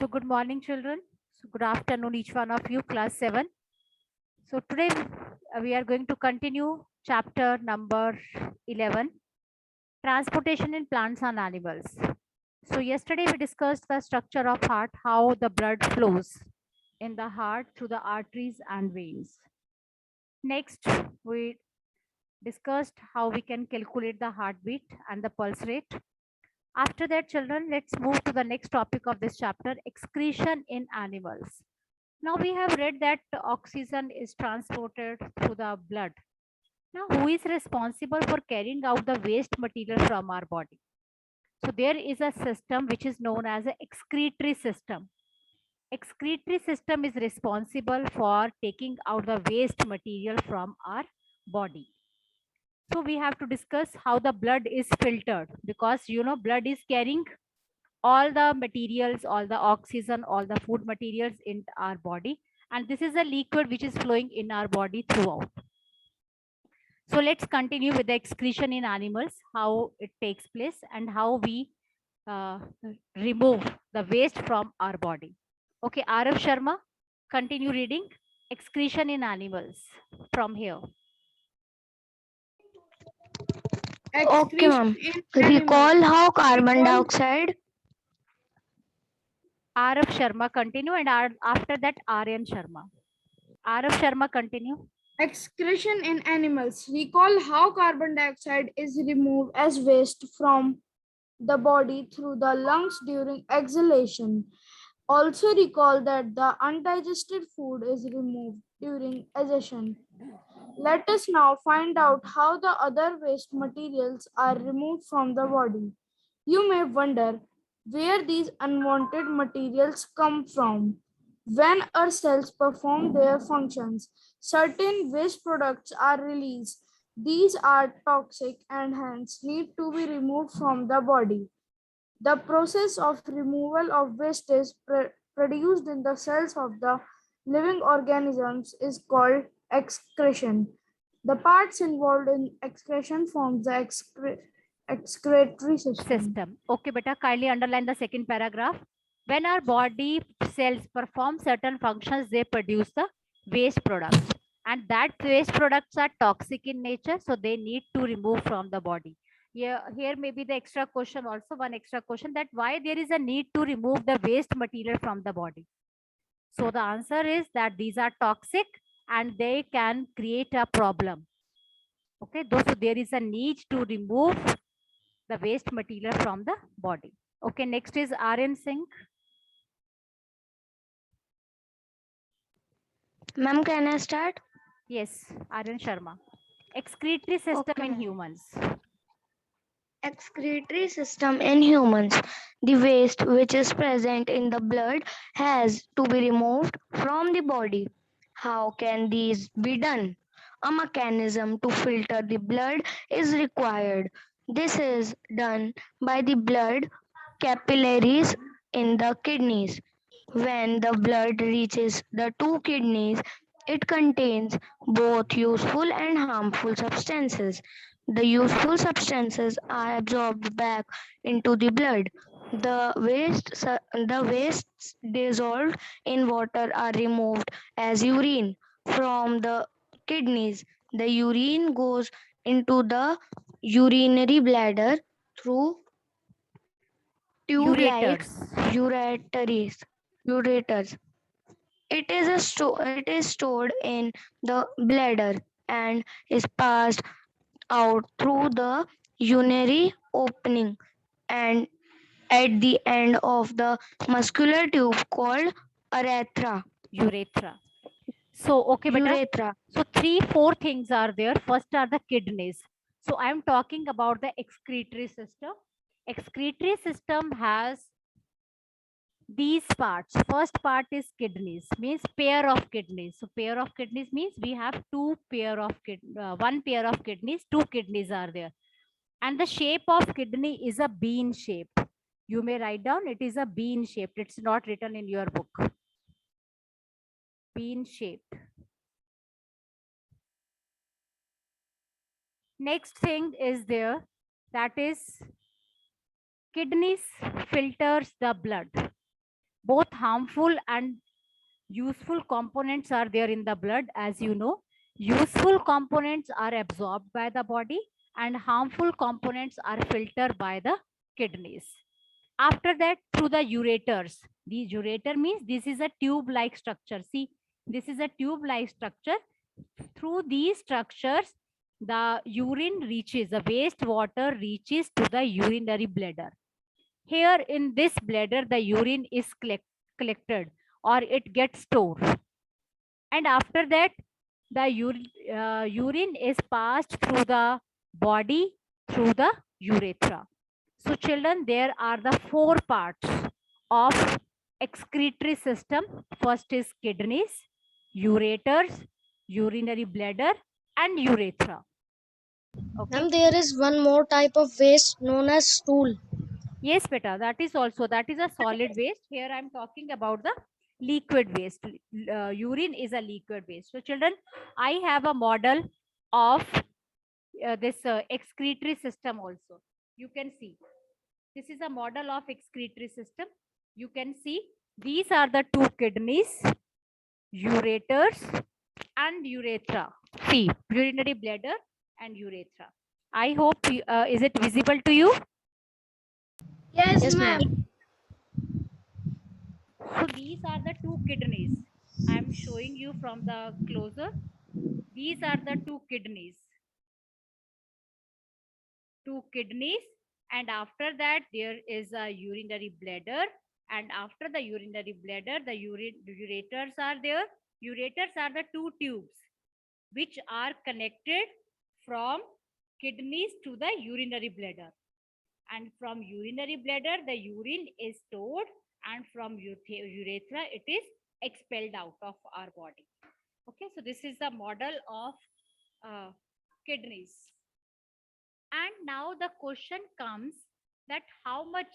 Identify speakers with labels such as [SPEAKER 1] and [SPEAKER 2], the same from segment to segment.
[SPEAKER 1] So good morning, children. So good afternoon, each one of you, class 7. So today we are going to continue chapter number 11, transportation in plants and animals. So yesterday we discussed the structure of heart, how the blood flows in the heart through the arteries and veins. Next, we discussed how we can calculate the heartbeat and the pulse rate. After that, children, let's move to the next topic of this chapter, excretion in animals. Now we have read that oxygen is transported through the blood. Now, who is responsible for carrying out the waste material from our body? So there is a system which is known as an excretory system. Excretory system is responsible for taking out the waste material from our body. So we have to discuss how the blood is filtered, because blood is carrying all the materials, all the oxygen, all the food materials in our body, and this is a liquid which is flowing in our body throughout. So let's continue with the excretion in animals, how it takes place and how we uh, remove the waste from our body. Okay, Arav Sharma, continue reading excretion in animals from here.
[SPEAKER 2] Okay, ma'am.
[SPEAKER 3] Excretion in
[SPEAKER 2] Recall
[SPEAKER 3] animals.
[SPEAKER 2] how carbon
[SPEAKER 3] Recall
[SPEAKER 2] dioxide.
[SPEAKER 1] Arav Sharma, continue, and after that Aryan Sharma. Arav Sharma, continue.
[SPEAKER 3] excretion in animals. Recall how carbon dioxide is removed as waste from the body through the lungs during exhalation. Also recall that the undigested food is removed during exhaustion. Let us now find out how the other waste materials are removed from the body. You may wonder where these unwanted materials come from. When our cells perform their functions, certain waste products are released. These are toxic and hence need to be removed from the body. The process of removal of waste is produced in the cells of the living organisms is called excretion. The parts involved in excretion forms the excretory system.
[SPEAKER 1] Okay, beta, kindly underline the second paragraph. When our body cells perform certain functions, they produce the waste products. And that waste products are toxic in nature, so they need to remove from the body. Here may be the extra question also, one extra question, that why there is a need to remove the waste material from the body. So the answer is that these are toxic and they can create a problem. Okay, so there is a need to remove the waste material from the body. Okay, next is Aryan Singh.
[SPEAKER 2] Ma'am, can I start?
[SPEAKER 1] Yes, Aryan Sharma. Excretory system
[SPEAKER 2] Okay,
[SPEAKER 1] in
[SPEAKER 2] ma'am.
[SPEAKER 1] humans.
[SPEAKER 2] Excretory system in humans. The waste which is present in the blood has to be removed from the body. How can these be done? A mechanism to filter the blood is required. This is done by the blood capillaries in the kidneys. When the blood reaches the two kidneys, it contains both useful and harmful substances. The useful substances are absorbed back into the blood. The wastes dissolved in water are removed as urine from the kidneys. The urine goes into the urinary bladder through tube-like
[SPEAKER 1] Ureters.
[SPEAKER 2] ureters. It is stored in the bladder and is passed out through the urinary opening and at the end of the muscular tube called urethra.
[SPEAKER 1] Urethra. So, okay, beta.
[SPEAKER 2] Urethra.
[SPEAKER 1] So, 3-4 things are there. First are the kidneys. So, I am talking about the excretory system. Excretory system has these parts. First part is kidneys, means pair of kidneys. So pair of kidneys means we have one pair of kidneys, two kidneys are there, and the shape of kidney is a bean shape. You may write down, it is a bean shaped. It's not written in your book. Bean shaped. Next thing is there, that is kidneys filters the blood. Both harmful and useful components are there in the blood. As you know, useful components are absorbed by the body and harmful components are filtered by the kidneys. After that, through the ureters. The ureter means this is a tube like structure. See, this is a tube like structure. Through these structures, the urine reaches, the wastewater reaches to the urinary bladder. Here in this bladder, the urine is collected or it gets stored. And after that, the urine is passed through the body through the urethra. So children, there are the four parts of excretory system. First is kidneys, ureters, urinary bladder, and urethra. Okay.
[SPEAKER 4] Ma'am, there is one more type of waste known as stool.
[SPEAKER 1] Yes, beta, that is a solid waste. Here I am talking about the liquid waste. Urine is a liquid waste. So children, I have a model of this excretory system also. You can see. This is a model of excretory system. You can see these are the two kidneys, ureters and urethra. See, urinary bladder and urethra. I hope, is it visible to you?
[SPEAKER 3] Yes, ma'am.
[SPEAKER 1] So these are the two kidneys. I am showing you from the closer. These are the two kidneys. Two kidneys, and after that there is a urinary bladder, and after the urinary bladder the ureters are there. Ureters are the two tubes which are connected from kidneys to the urinary bladder, and from urinary bladder the urine is stored, and from urethra it is expelled out of our body. Okay, so this is the model of kidneys. And now the question comes that how much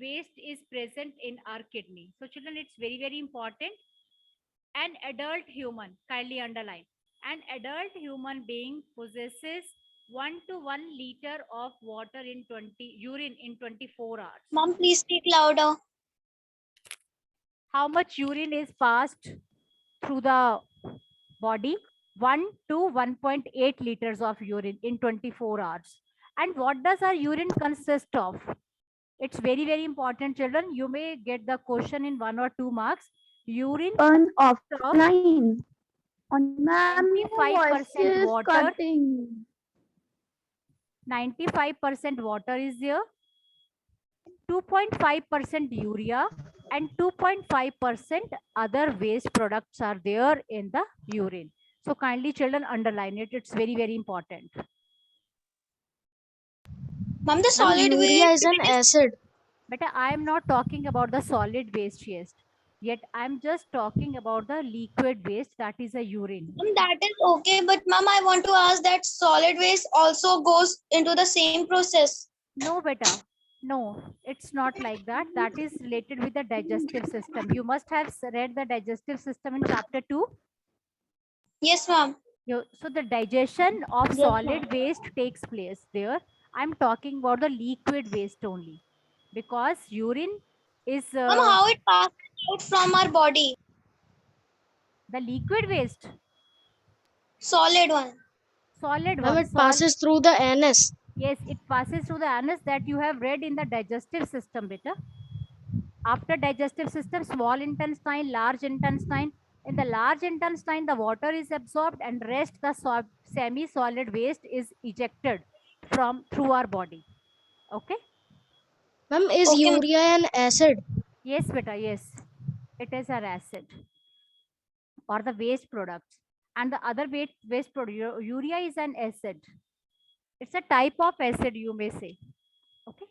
[SPEAKER 1] waste is present in our kidney. So children, it's very, very important. An adult human, kindly underline, an adult human being possesses 1 to 1 liter of water in 20 urine in 24 hours.
[SPEAKER 4] Mom, please speak louder.
[SPEAKER 1] How much urine is passed through the body? 1 to 1.8 liters of urine in 24 hours. And what does our urine consist of? It's very, very important, children. You may get the question in 1 or 2 marks. Urine
[SPEAKER 5] Turn off
[SPEAKER 1] of
[SPEAKER 5] line. On ma'am,
[SPEAKER 1] 95%
[SPEAKER 5] voice
[SPEAKER 1] water.
[SPEAKER 5] cutting.
[SPEAKER 1] 95% water is there. 2.5% urea and 2.5% other waste products are there in the urine. So kindly children underline it. It's very, very important.
[SPEAKER 4] Mom, the solid urea is an acid.
[SPEAKER 1] But I am not talking about the solid waste yet. I'm just talking about the liquid waste, that is a urine.
[SPEAKER 4] That is okay, but ma'am, I want to ask that solid waste also goes into the same process.
[SPEAKER 1] No, beta. No, it's not like that. That is related with the digestive system. You must have read the digestive system in chapter 2.
[SPEAKER 4] Yes, ma'am.
[SPEAKER 1] So the digestion of
[SPEAKER 4] Yes,
[SPEAKER 1] solid waste takes place there. I'm talking about the liquid waste only, because urine is
[SPEAKER 4] Ma'am, how it passes out from our body?
[SPEAKER 1] the liquid waste.
[SPEAKER 4] Solid one.
[SPEAKER 1] Solid
[SPEAKER 4] Ma'am,
[SPEAKER 1] one.
[SPEAKER 4] it passes through the anus.
[SPEAKER 1] Yes, it passes through the anus, that you have read in the digestive system, beta. After digestive system, small intestine, large intestine. In the large intestine, the water is absorbed and rest the semi-solid waste is ejected from through our body. Okay.
[SPEAKER 4] Ma'am, is urea an acid?
[SPEAKER 1] Yes, beta. Yes, it is an acid or the waste products. And the other waste product, urea is an acid. It's a type of acid, you may say. Okay.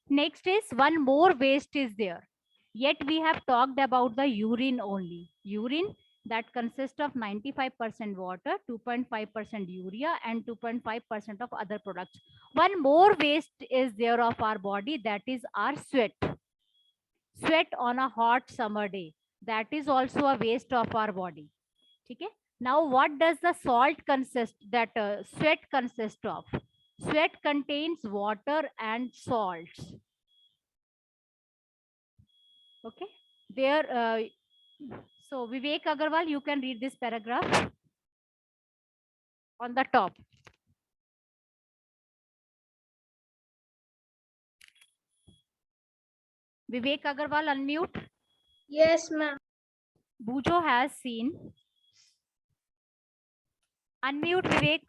[SPEAKER 1] Next is one more waste is there. Yet we have talked about the urine only. Urine that consists of 95% water, 2.5% urea, and 2.5% of other products. One more waste is there of our body, that is our sweat. Sweat on a hot summer day. That is also a waste of our body. Okay. Now, what does the salt consist, that sweat consist of? Sweat contains water and salts. Okay. there, so Vivek Agarwal, you can read this paragraph on the top. Vivek Agarwal, unmute.
[SPEAKER 3] Yes, ma'am.
[SPEAKER 1] Bujo has seen. Unmute, Vivek.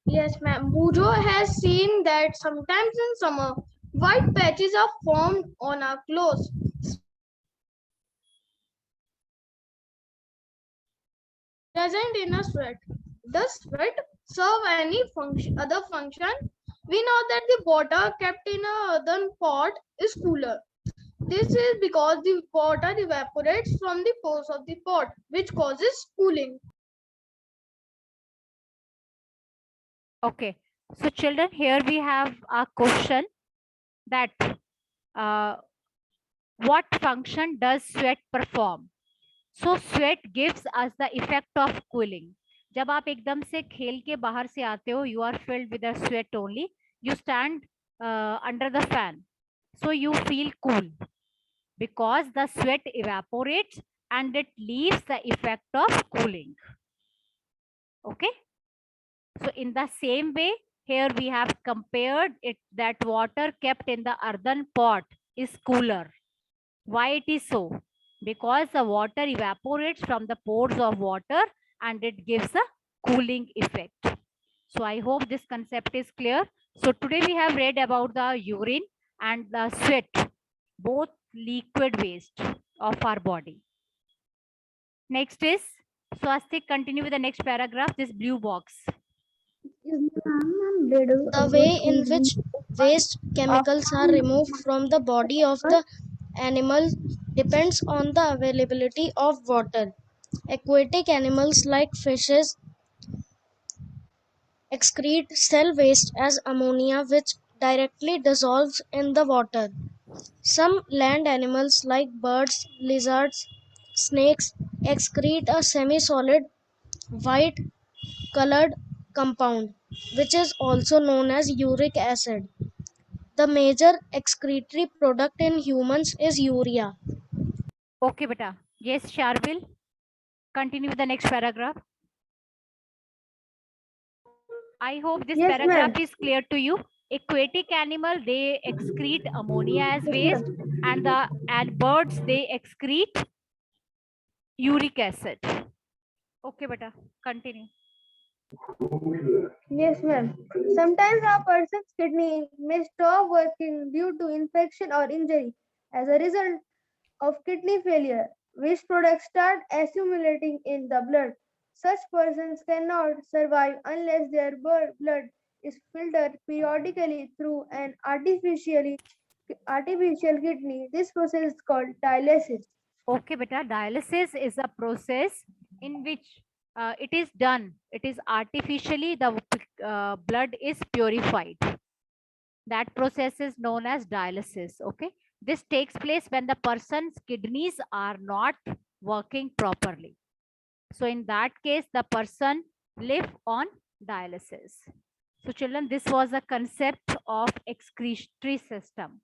[SPEAKER 3] Yes, ma'am. Bujo has seen that sometimes in summer, white patches are formed on our clothes. Present in a sweat. Does sweat serve any other function? We know that the water kept in a earthen pot is cooler. This is because the water evaporates from the pores of the pot, which causes cooling.
[SPEAKER 1] Okay. So children, here we have a question that what function does sweat perform? So sweat gives us the effect of cooling. जब आप एकदम से खेल के बाहर से आते हो, you are filled with the sweat only. You stand under the fan, so you feel cool because the sweat evaporates and it leaves the effect of cooling. Okay. So in the same way, here we have compared it that water kept in the earthen pot is cooler. Why it is so? Because the water evaporates from the pores of water and it gives a cooling effect. So I hope this concept is clear. So today we have read about the urine and the sweat, both liquid waste of our body. Next is, Swastik, continue with the next paragraph, this blue box.
[SPEAKER 4] The way in which waste chemicals are removed from the body of the animal depends on the availability of water. Aquatic animals like fishes excrete cell waste as ammonia, which directly dissolves in the water. Some land animals like birds, lizards, snakes excrete a semi-solid white colored compound, which is also known as uric acid. The major excretory product in humans is urea.
[SPEAKER 1] Okay, beta. Yes, Sharvil. Continue with the next paragraph. I hope this
[SPEAKER 3] Yes,
[SPEAKER 1] paragraph
[SPEAKER 3] ma'am.
[SPEAKER 1] is clear to you. Aquatic animal, they excrete ammonia as waste, and birds they excrete uric acid. Okay, beta. Continue.
[SPEAKER 3] Yes, ma'am. Sometimes a person's kidney may stop working due to infection or injury. As a result of kidney failure, waste products start accumulating in the blood. Such persons cannot survive unless their blood is filtered periodically through an artificial kidney. This process is called dialysis.
[SPEAKER 1] Okay, beta. Dialysis is a process in which it is done. It is artificially the blood is purified. That process is known as dialysis. Okay. This takes place when the person's kidneys are not working properly. So in that case, the person live on dialysis. So children, this was a concept of excretory system.